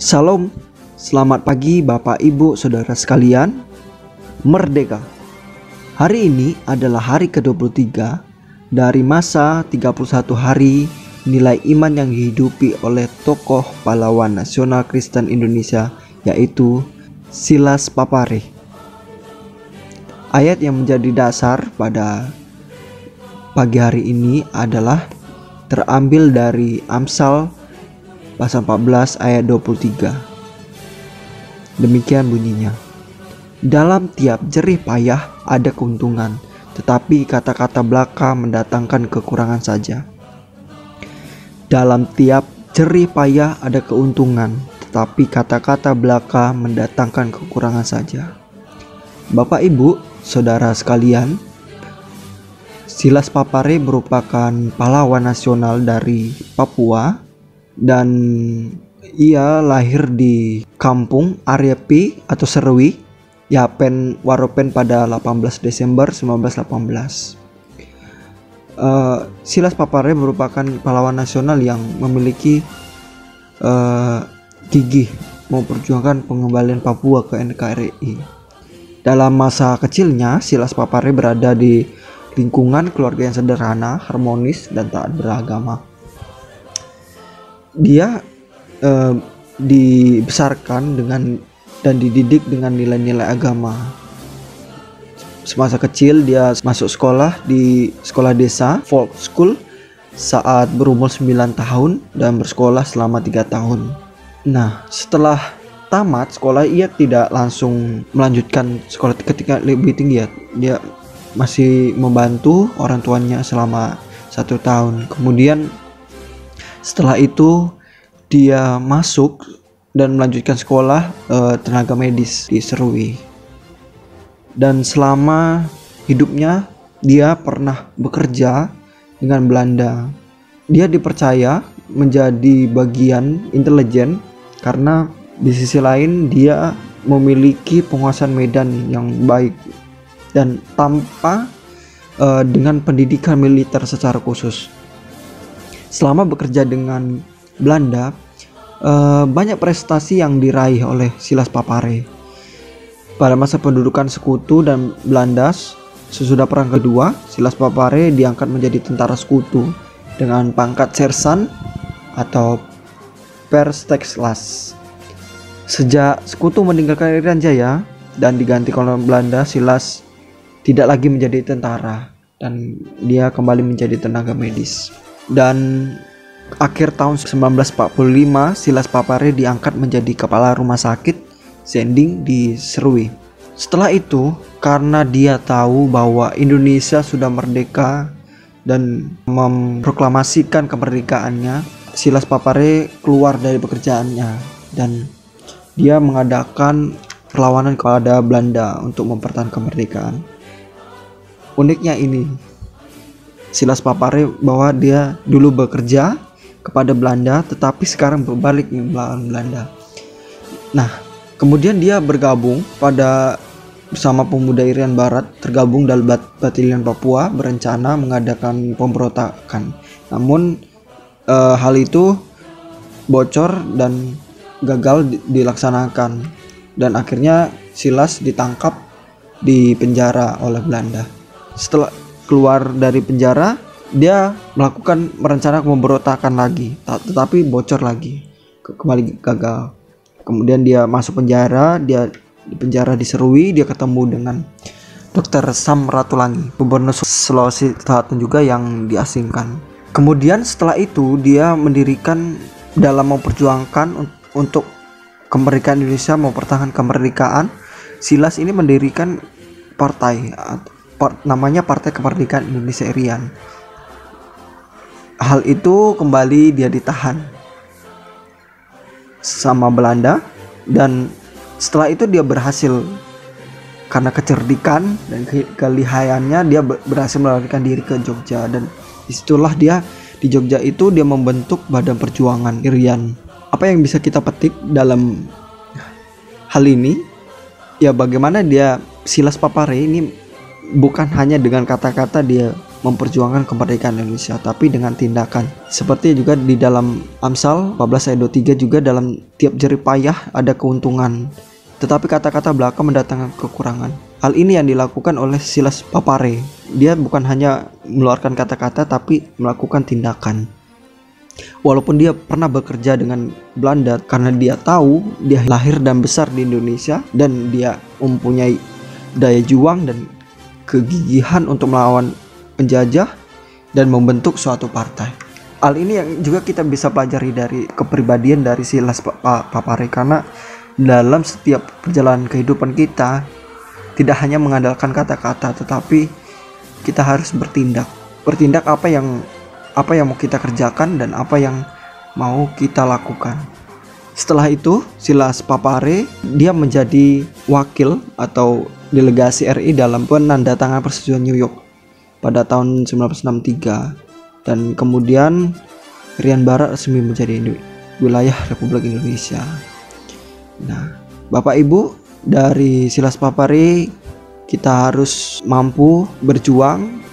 Salam, selamat pagi Bapak Ibu Saudara sekalian. Merdeka. Hari ini adalah hari ke-23 dari masa 31 hari nilai iman yang dihidupi oleh tokoh pahlawan nasional Kristen Indonesia, yaitu Silas Papare. Ayat yang menjadi dasar pada pagi hari ini adalah terambil dari Amsal pasal 14 ayat 23. Demikian bunyinya. Dalam tiap jerih payah ada keuntungan, tetapi kata-kata belaka mendatangkan kekurangan saja. Dalam tiap jerih payah ada keuntungan, tetapi kata-kata belaka mendatangkan kekurangan saja. Bapak Ibu, Saudara sekalian, Silas Papare merupakan pahlawan nasional dari Papua dan ia lahir di kampung Ariepi atau Serui, Yapen Waropen pada 18 Desember 1918. Silas Papare merupakan pahlawan nasional yang memiliki gigih memperjuangkan pengembalian Papua ke NKRI. Dalam masa kecilnya, Silas Papare berada di lingkungan keluarga yang sederhana, harmonis, dan taat beragama. Dia dibesarkan dengan dan dididik dengan nilai-nilai agama. Semasa kecil dia masuk sekolah di sekolah desa folk school saat berumur 9 tahun dan bersekolah selama 3 tahun. Nah, setelah tamat sekolah ia tidak langsung melanjutkan sekolah ketika lebih tinggi. Dia masih membantu orang tuanya selama 1 tahun. Kemudian setelah itu dia masuk dan melanjutkan sekolah tenaga medis di Serui. Dan selama hidupnya dia pernah bekerja dengan Belanda. Dia dipercaya menjadi bagian intelijen karena di sisi lain dia memiliki penguasaan medan yang baik dan tanpa dengan pendidikan militer secara khusus. Selama bekerja dengan Belanda, banyak prestasi yang diraih oleh Silas Papare. Pada masa pendudukan sekutu dan Belanda, sesudah Perang Kedua, Silas Papare diangkat menjadi tentara sekutu dengan pangkat sersan atau Persteklas. Sejak sekutu meninggalkan Irian Jaya dan diganti oleh Belanda, Silas tidak lagi menjadi tentara dan dia kembali menjadi tenaga medis. Dan akhir tahun 1945 Silas Papare diangkat menjadi kepala rumah sakit Zending di Serui. Setelah itu, karena dia tahu bahwa Indonesia sudah merdeka dan memproklamasikan kemerdekaannya, Silas Papare keluar dari pekerjaannya dan dia mengadakan perlawanan kepada Belanda untuk mempertahankan kemerdekaan. Uniknya ini, Silas Papare bahwa dia dulu bekerja kepada Belanda tetapi sekarang berbalik melawan Belanda. Nah, kemudian dia bergabung bersama pemuda Irian Barat, tergabung dalam Batalion Papua, berencana mengadakan pemberontakan. Namun hal itu bocor dan gagal dilaksanakan dan akhirnya Silas ditangkap di penjara oleh Belanda. Setelah keluar dari penjara, dia merencanakan pemberontakan lagi, tetapi bocor lagi, kembali gagal. Kemudian dia masuk penjara, dia di penjara di Serui, dia ketemu dengan Dr. Sam Ratulangi, gubernur Sulawesi Selatan juga yang diasingkan. Kemudian setelah itu dia mendirikan dalam memperjuangkan untuk kemerdekaan Indonesia, mempertahankan kemerdekaan. Silas ini mendirikan partai, namanya Partai Kemerdekaan Indonesia Irian. Hal itu kembali dia ditahan sama Belanda dan setelah itu dia berhasil karena kecerdikan dan kelihayannya dia berhasil melarikan diri ke Jogja, dan disitulah dia di Jogja itu dia membentuk Badan Perjuangan Irian. Apa yang bisa kita petik dalam hal ini? Ya, bagaimana dia Silas Papare ini bukan hanya dengan kata-kata dia memperjuangkan kemerdekaan Indonesia, tapi dengan tindakan. Seperti juga di dalam Amsal 14 ayat 23 juga, dalam tiap jerih payah ada keuntungan, tetapi kata-kata belaka mendatangkan kekurangan. Hal ini yang dilakukan oleh Silas Papare. Dia bukan hanya mengeluarkan kata-kata tapi melakukan tindakan. Walaupun dia pernah bekerja dengan Belanda, karena dia tahu dia lahir dan besar di Indonesia dan dia mempunyai daya juang dan kegigihan untuk melawan penjajah dan membentuk suatu partai. Hal ini yang juga kita bisa pelajari dari kepribadian dari Silas Papare, karena dalam setiap perjalanan kehidupan kita tidak hanya mengandalkan kata-kata, tetapi kita harus bertindak apa yang mau kita kerjakan dan apa yang mau kita lakukan. Setelah itu Silas Papare dia menjadi wakil atau delegasi RI dalam penandatangan persetujuan New York pada tahun 1963, dan kemudian Irian Barat resmi menjadi wilayah Republik Indonesia. Nah, Bapak Ibu, dari Silas Papare kita harus mampu berjuang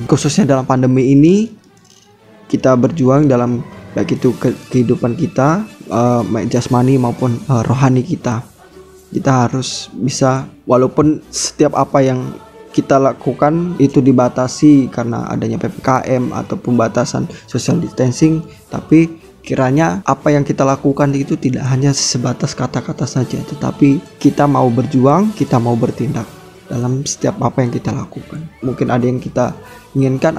khususnya dalam pandemi ini. Kita berjuang dalam baik itu kehidupan kita, baik jasmani maupun rohani kita. Kita harus bisa, walaupun setiap apa yang kita lakukan itu dibatasi karena adanya PPKM atau pembatasan social distancing, tapi kiranya apa yang kita lakukan itu tidak hanya sebatas kata-kata saja, tetapi kita mau berjuang, kita mau bertindak dalam setiap apa yang kita lakukan. Mungkin ada yang kita inginkan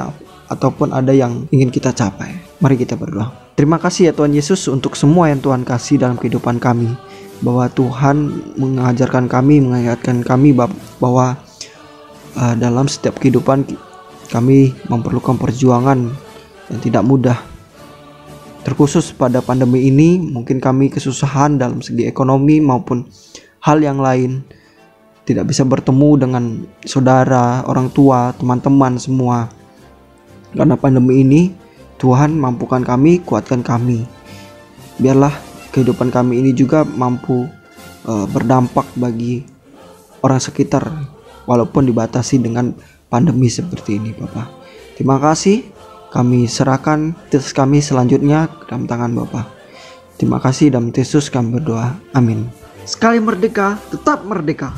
ataupun ada yang ingin kita capai. Mari kita berdoa. Terima kasih ya Tuhan Yesus untuk semua yang Tuhan kasih dalam kehidupan kami, bahwa Tuhan mengajarkan kami, mengingatkan kami bahwa dalam setiap kehidupan kami memerlukan perjuangan yang tidak mudah. Terkhusus pada pandemi ini, mungkin kami kesusahan dalam segi ekonomi maupun hal yang lain, tidak bisa bertemu dengan saudara, orang tua, teman-teman semua. Karena pandemi ini, Tuhan mampukan kami, kuatkan kami. Biarlah kehidupan kami ini juga mampu berdampak bagi orang sekitar, walaupun dibatasi dengan pandemi seperti ini, Bapak. Terima kasih, kami serahkan tugas kami selanjutnya ke dalam tangan Bapak. Terima kasih, dalam Yesus kami berdoa. Amin. Sekali merdeka, tetap merdeka.